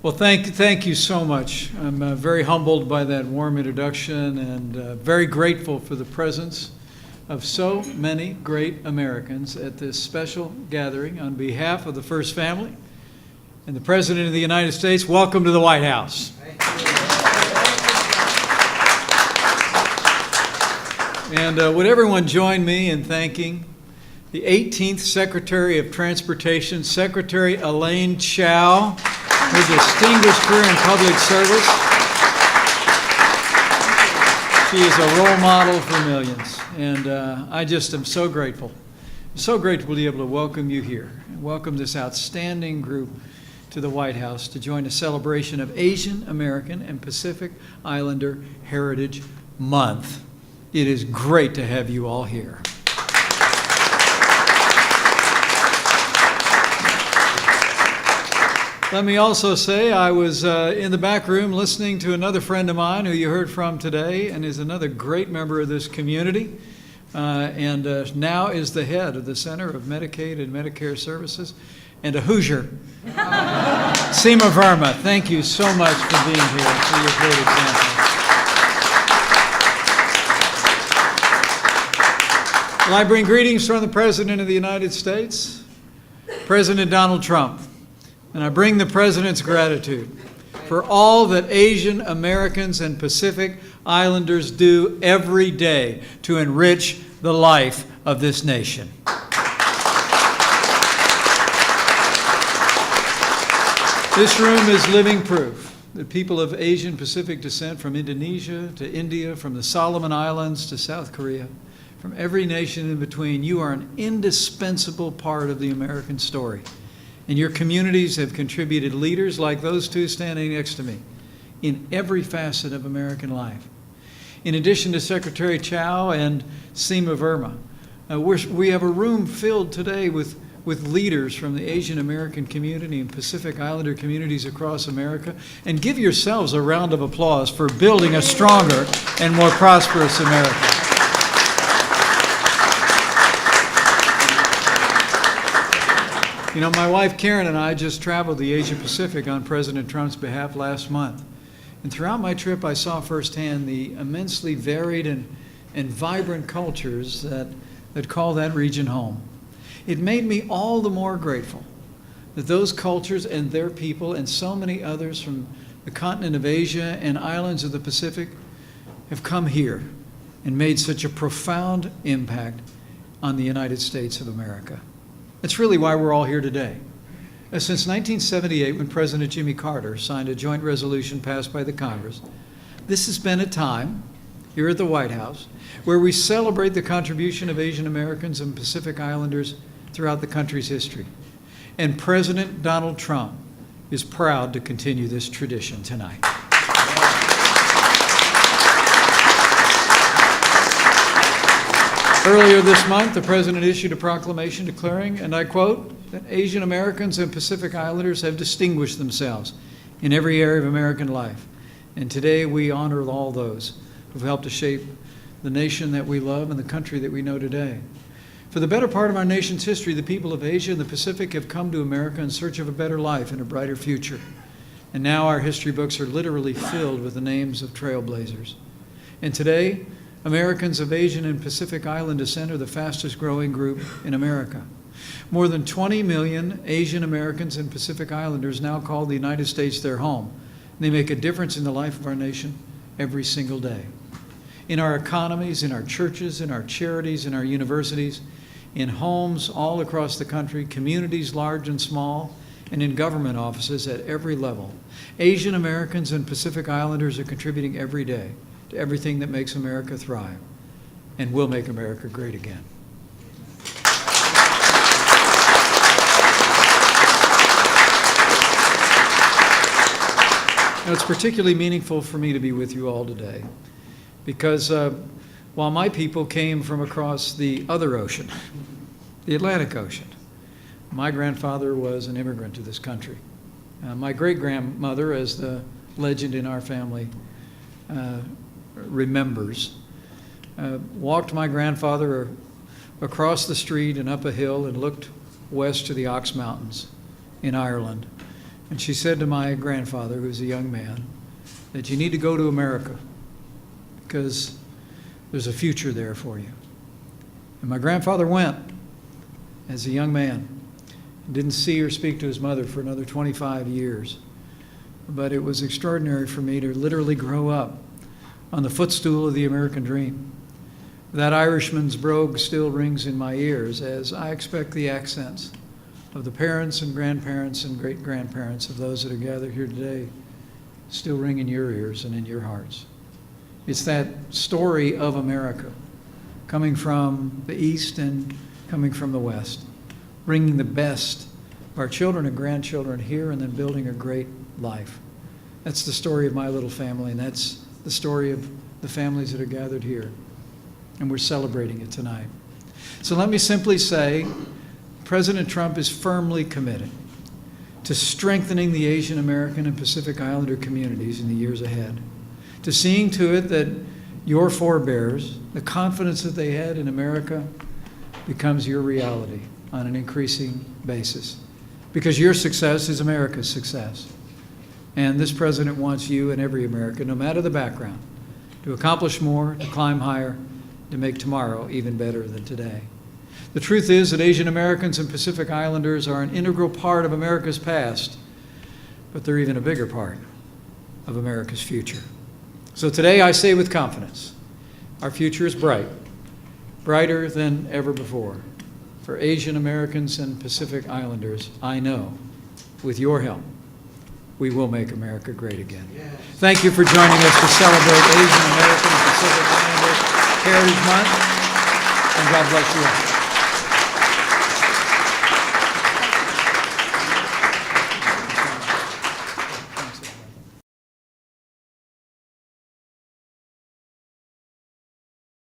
Well, thank you so much. I'm very humbled by that warm introduction and very grateful for the presence of so many great Americans at this special gathering. On behalf of the First Family and the President of the United States, welcome to the White House. And would everyone join me in thanking the 18th Secretary of Transportation, Secretary Elaine Chao, her distinguished career in public service. She is a role model for millions, and I just am so grateful. I'm so grateful to be able to welcome you here and welcome this outstanding group to the White House to join a celebration of Asian American and Pacific Islander Heritage Month. It is great to have you all here. Let me also say I was in the back room listening to another friend of mine who you heard from today and is another great member of this community and now is the head of the Center of Medicaid and Medicare Services and a Hoosier. Seema Verma, thank you so much for being here, for your great example. Well, I bring greetings from the President of the United States, President Donald Trump. And I bring the President's gratitude for all that Asian Americans and Pacific Islanders do every day to enrich the life of this nation. This room is living proof that people of Asian Pacific descent from Indonesia to India, from the Solomon Islands to South Korea, from every nation in between, you are an indispensable part of the American story. And your communities have contributed leaders like those two standing next to me in every facet of American life. In addition to Secretary Chao and Seema Verma, we have a room filled today with leaders from the Asian American community and Pacific Islander communities across America. And give yourselves a round of applause for building a stronger and more prosperous America. You know, my wife Karen and I just traveled the Asia Pacific on President Trump's behalf last month. And throughout my trip, I saw firsthand the immensely varied and vibrant cultures that call that region home. It made me all the more grateful that those cultures and their people and so many others from the continent of Asia and islands of the Pacific have come here and made such a profound impact on the United States of America. That's really why we're all here today. Since 1978, when President Jimmy Carter signed a joint resolution passed by the Congress, this has been a time here at the White House where we celebrate the contribution of Asian Americans and Pacific Islanders throughout the country's history. And President Donald Trump is proud to continue this tradition tonight. Earlier this month, the President issued a proclamation declaring, and I quote, that Asian Americans and Pacific Islanders have distinguished themselves in every area of American life. And today we honor all those who've helped to shape the nation that we love and the country that we know today. For the better part of our nation's history, the people of Asia and the Pacific have come to America in search of a better life and a brighter future. And now our history books are literally filled with the names of trailblazers. And today, Americans of Asian and Pacific Island descent are the fastest growing group in America. More than 20 million Asian Americans and Pacific Islanders now call the United States their home. They make a difference in the life of our nation every single day. In our economies, in our churches, in our charities, in our universities, in homes all across the country, communities large and small, and in government offices at every level. Asian Americans and Pacific Islanders are contributing every day to everything that makes America thrive and will make America great again. Now, it's particularly meaningful for me to be with you all today because while my people came from across the other ocean, the Atlantic Ocean, my grandfather was an immigrant to this country. My great-grandmother, as the legend in our family remembers, walked my grandfather across the street and up a hill and looked west to the Ox Mountains in Ireland And she said to my grandfather, who was a young man, that you need to go to America because there's a future there for you. And my grandfather went as a young man. Didn't see or speak to his mother for another 25 years. But it was extraordinary for me to literally grow up on the footstool of the American dream. That Irishman's brogue still rings in my ears as I expect the accents of the parents and grandparents and great-grandparents of those that are gathered here today still ring in your ears and in your hearts. It's that story of America, coming from the East and coming from the West, bringing the best of our children and grandchildren here and then building a great life. That's the story of my little family, and that's the story of the families that are gathered here. And we're celebrating it tonight. So let me simply say, President Trump is firmly committed to strengthening the Asian American and Pacific Islander communities in the years ahead, to seeing to it that your forebears, the confidence that they had in America, becomes your reality on an increasing basis. Because your success is America's success. And this president wants you and every American, no matter the background, to accomplish more, to climb higher, to make tomorrow even better than today. The truth is that Asian Americans and Pacific Islanders are an integral part of America's past, but they're even a bigger part of America's future. So today I say with confidence, our future is bright, brighter than ever before. For Asian Americans and Pacific Islanders, I know, with your help, we will make America great again. Yes. Thank you for joining us to celebrate Asian American and Pacific Islander Heritage Month, and God bless you all.